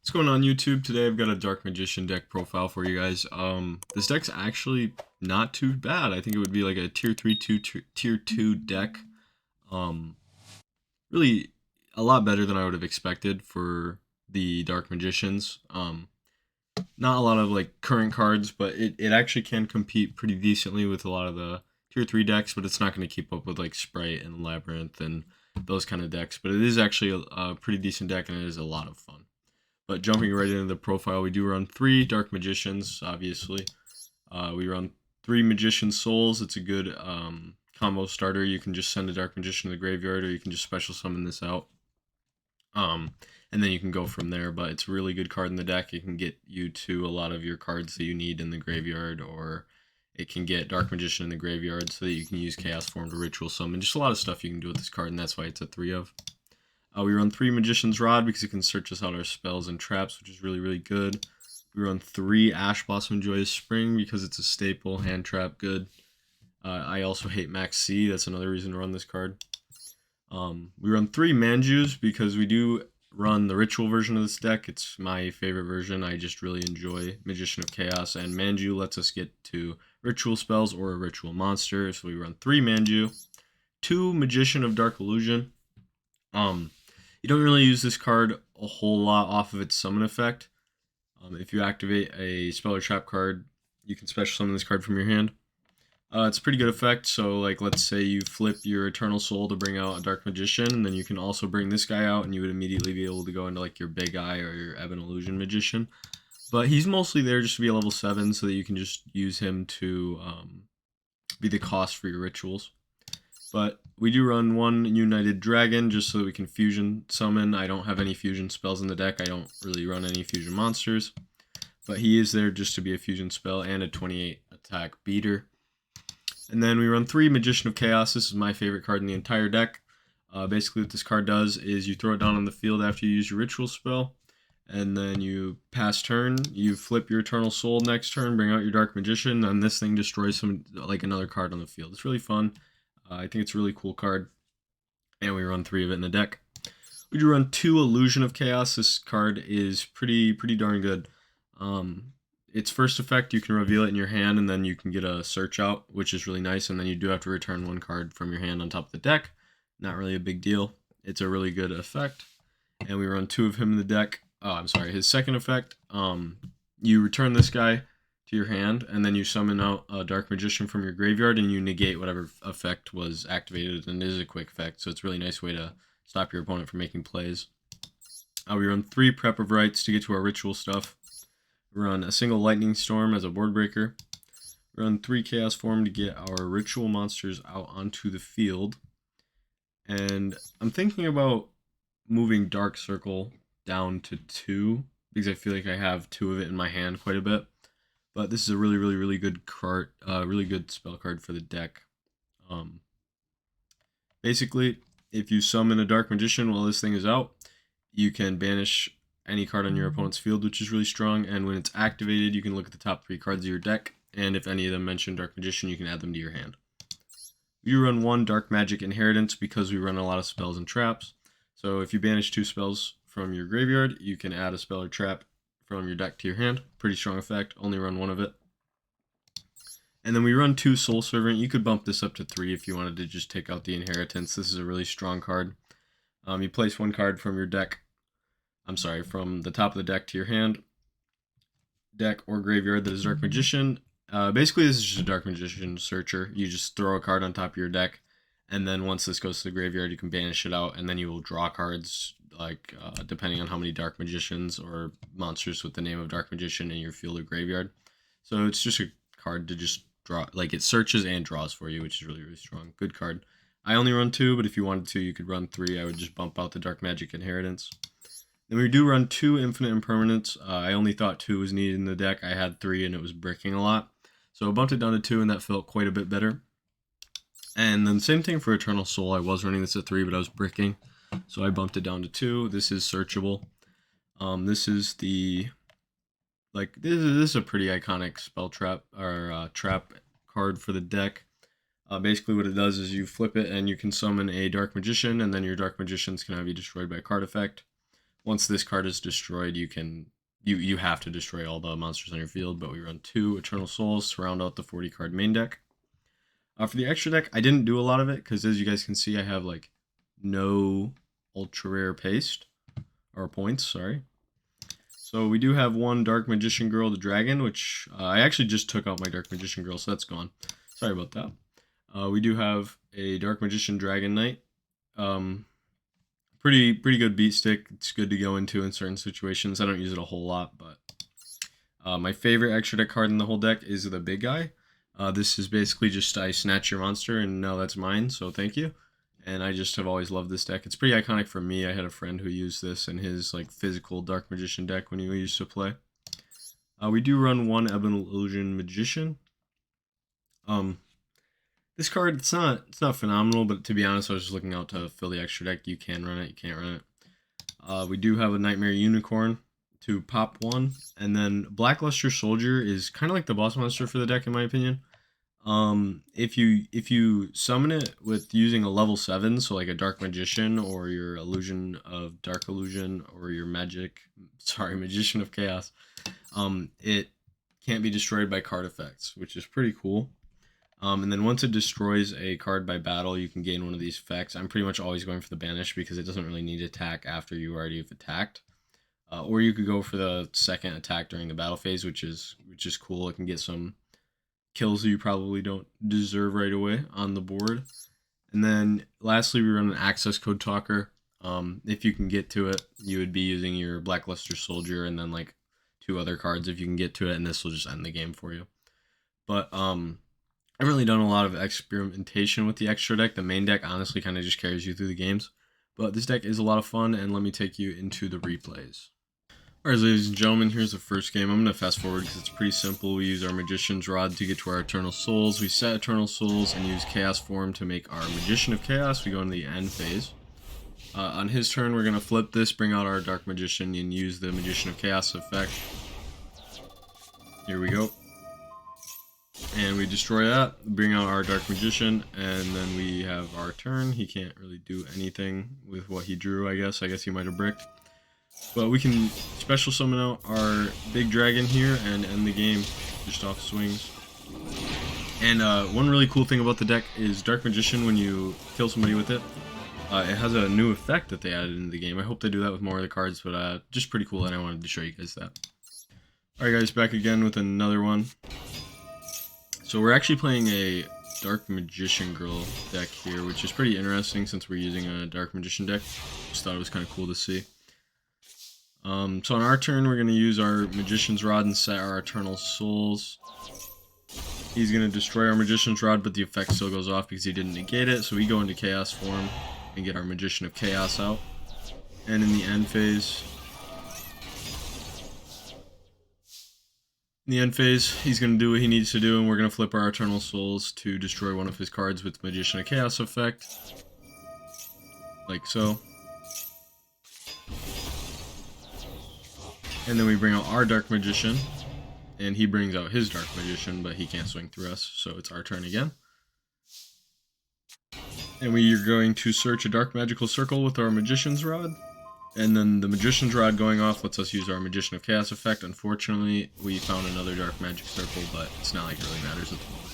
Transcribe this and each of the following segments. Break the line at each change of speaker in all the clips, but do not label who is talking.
What's going on YouTube? Today I've got a Dark Magician deck profile for you guys. This deck's actually not too bad. I think it would be like a tier 3 tier 2 deck. Um Really a lot better than I would have expected for the Dark Magicians. Not a lot of like current cards, but it actually can compete pretty decently with a lot of the tier 3 decks, but it's not going to keep up with like Sprite and Labyrinth and those kind of decks. But it is actually a pretty decent deck and it is a lot of fun. But jumping right into the profile, we do run 3 Dark Magicians, obviously. We run 3 Magician Souls. It's a good combo starter. You can just send a Dark Magician to the graveyard, or you can just special summon this out. And then you can go from there, but it's a really good card in the deck. It can get you to a lot of your cards that you need in the graveyard, or it can get Dark Magician in the graveyard so that you can use Chaos Form to Ritual Summon. Just a lot of stuff you can do with this card, and that's why it's a 3 of. We run 3 Magician's Rod because it can search us out our spells and traps, which is really, really good. We run 3 Ash Blossom Joyous Spring because it's a staple, hand trap, good. I also hate Max C, that's another reason to run this card. We run 3 Manjus because we do run the ritual version of this deck. It's my favorite version. I just really enjoy Magician of Chaos, and Manju lets us get to ritual spells or a ritual monster. So we run 3 Manju, 2 Magician of Dark Illusion. You don't really use this card a whole lot off of its summon effect. If you activate a spell or trap card, you can special summon this card from your hand. It's a pretty good effect, so like let's say you flip your Eternal Soul to bring out a Dark Magician, and then you can also bring this guy out and you would immediately be able to go into like your Big Eye or your Ebon Illusion Magician. But he's mostly there just to be a level 7 so that you can just use him to be the cost for your rituals. But we do run 1 United Dragon just so that we can fusion summon. I don't have any fusion spells in the deck. I don't really run any fusion monsters. But he is there just to be a fusion spell and a 28 attack beater. And then we run 3 Magician of Chaos. This is my favorite card in the entire deck. Basically what this card does is you throw it down on the field after you use your ritual spell. And then you pass turn, you flip your Eternal Soul next turn, bring out your Dark Magician, and this thing destroys another card on the field. It's really fun. I think it's a really cool card, and we run 3 of it in the deck. We do run 2 Illusion of Chaos. This card is pretty darn good. Its first effect, you can reveal it in your hand, and then you can get a search out, which is really nice, and then you do have to return 1 card from your hand on top of the deck. Not really a big deal. It's a really good effect, and we run 2 of him in the deck. Oh, I'm sorry, his second effect, you return this guy to your hand, and then you summon out a Dark Magician from your graveyard, and you negate whatever effect was activated, and it is a quick effect, so it's a really nice way to stop your opponent from making plays. We run 3 Prep of Rites to get to our ritual stuff. We run a single Lightning Storm as a board breaker. We run 3 Chaos Form to get our ritual monsters out onto the field. And I'm thinking about moving Dark Circle down to 2, because I feel like I have 2 of it in my hand quite a bit. But this is a really good card, really good spell card for the deck. Basically, if you summon a Dark Magician while this thing is out, you can banish any card on your opponent's field, which is really strong. And when it's activated, you can look at the top 3 cards of your deck, and if any of them mention Dark Magician, you can add them to your hand. We run 1 Dark Magic Inheritance because we run a lot of spells and traps. So if you banish 2 spells from your graveyard, you can add a spell or trap from your deck to your hand. Pretty strong effect. Only run 1 of it. And then we run 2 Soul Servant. You could bump this up to 3 if you wanted to just take out the Inheritance. This is a really strong card. You place 1 card from your deck. From the top of the deck to your hand, deck or graveyard that is Dark Magician. Basically, this is just a Dark Magician searcher. You just throw a card on top of your deck, and then once this goes to the graveyard, you can banish it out, and then you will draw cards, like depending on how many Dark Magicians or monsters with the name of Dark Magician in your field or graveyard. So it's just a card to just draw, like it searches and draws for you, which is really strong. Good card. I only run 2, but if you wanted to, you could run 3. I would just bump out the Dark Magic Inheritance. Then we do run 2 Infinite Impermanence. I only thought 2 was needed in the deck. I had 3 and it was bricking a lot. So I bumped it down to 2 and that felt quite a bit better. And then same thing for Eternal Soul. I was running this at 3, but I was bricking. So I bumped it down to 2. This is searchable. This is this is a pretty iconic spell trap or trap card for the deck. Basically what it does is you flip it and you can summon a Dark Magician, and then your Dark Magicians can have you destroyed by a card effect. Once this card is destroyed, you have to destroy all the monsters on your field, but we run 2 Eternal Souls to round out the 40 card main deck. For the extra deck, I didn't do a lot of it because, as you guys can see, I have like no ultra rare paste or points. Sorry. So we do have one Dark Magician Girl, the Dragon, which I actually just took out my Dark Magician Girl, so that's gone. Sorry about that. We do have a Dark Magician Dragon Knight. Pretty good beat stick. It's good to go into in certain situations. I don't use it a whole lot, but my favorite extra deck card in the whole deck is the big guy. This is basically just I snatch your monster and now that's mine, so thank you. And I just have always loved this deck. It's pretty iconic for me. I had a friend who used this in his like physical Dark Magician deck when he used to play. We do run one Ebon Illusion Magician. This card, it's not phenomenal, but to be honest, I was just looking out to fill the extra deck. You can run it, you can't run it. We do have a Nightmare Unicorn to pop 1, and then Blackluster Soldier is kind of like the boss monster for the deck in my opinion. If you summon it with using a level 7, so like a Dark Magician or your Illusion of Dark Illusion or your Magician of Chaos, it can't be destroyed by card effects, which is pretty cool. And then once it destroys a card by battle, you can gain one of these effects. I'm pretty much always going for the Banish because it doesn't really need to attack after you already have attacked. Or you could go for the second attack during the battle phase, which is cool. It can get some kills that you probably don't deserve right away on the board. And then lastly, we run an Access Code Talker. If you can get to it, you would be using your Blackluster Soldier and then like 2 other cards if you can get to it, and this will just end the game for you. But I've really done a lot of experimentation with the extra deck. The main deck honestly kind of just carries you through the games. But this deck is a lot of fun, and let me take you into the replays. Alright, ladies and gentlemen, here's the first game. I'm going to fast forward because it's pretty simple. We use our Magician's Rod to get to our Eternal Souls. We set Eternal Souls and use Chaos Form to make our Magician of Chaos. We go into the end phase. On his turn, we're going to flip this, bring out our Dark Magician, and use the Magician of Chaos effect. Here we go. And we destroy that, bring out our Dark Magician, and then we have our turn. He can't really do anything with what he drew, I guess. I guess he might have bricked. But we can special summon out our big dragon here and end the game just off swings. And one really cool thing about the deck is Dark Magician, when you kill somebody with it, it has a new effect that they added into the game. I hope they do that with more of the cards, but just pretty cool, and I wanted to show you guys that. Alright guys, back again with another one. So we're actually playing a Dark Magician Girl deck here, which is pretty interesting since we're using a Dark Magician deck. Just thought it was kind of cool to see. So on our turn, we're going to use our Magician's Rod and set our Eternal Souls. He's going to destroy our Magician's Rod, but the effect still goes off because he didn't negate it. So we go into Chaos Form and get our Magician of Chaos out. And in the end phase, he's going to do what he needs to do, and we're going to flip our Eternal Souls to destroy one of his cards with Magician of Chaos effect. Like so. And then we bring out our Dark Magician, and he brings out his Dark Magician, but he can't swing through us, so it's our turn again. And we are going to search a Dark Magical Circle with our Magician's Rod. And then the Magician's Rod going off lets us use our Magician of Chaos effect. Unfortunately, we found another Dark Magic Circle, but it's not like it really matters at the moment.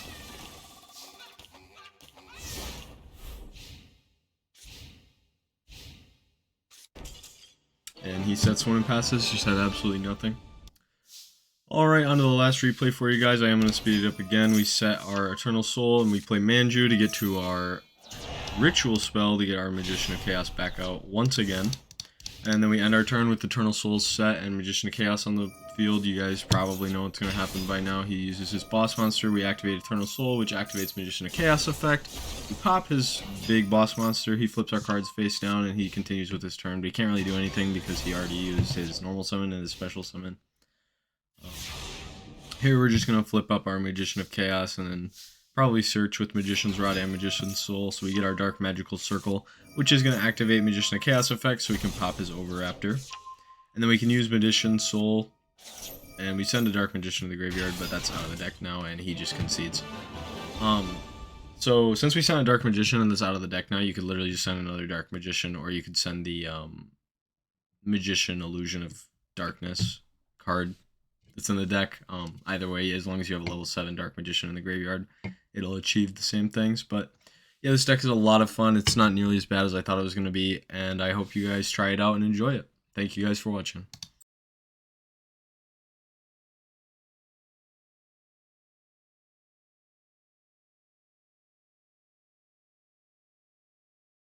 And he sets one and passes, just had absolutely nothing. Alright, on to the last replay for you guys. I am going to speed it up again. We set our Eternal Soul, and we play Manju to get to our Ritual spell to get our Magician of Chaos back out once again. And then we end our turn with Eternal Souls set and Magician of Chaos on the field. You guys probably know what's going to happen by now. He uses his boss monster. We activate Eternal Soul, which activates Magician of Chaos effect. We pop his big boss monster. He flips our cards face down, and he continues with his turn. But he can't really do anything because he already used his normal summon and his special summon. Here we're just going to flip up our Magician of Chaos and then probably search with Magician's Rod and Magician's Soul, so we get our Dark Magical Circle, which is going to activate Magician of Chaos effect, so we can pop his Overraptor. And then we can use Magician's Soul, and we send a Dark Magician to the graveyard, but that's out of the deck now, and he just concedes. So since we sent a Dark Magician and that's out of the deck now, you could literally just send another Dark Magician, or you could send the Magician Illusion of Darkness card that's in the deck. Either way, as long as you have a level 7 Dark Magician in the graveyard, it'll achieve the same things. But yeah, this deck is a lot of fun. It's not nearly as bad as I thought it was going to be, and I hope you guys try it out and enjoy it. Thank you guys for watching.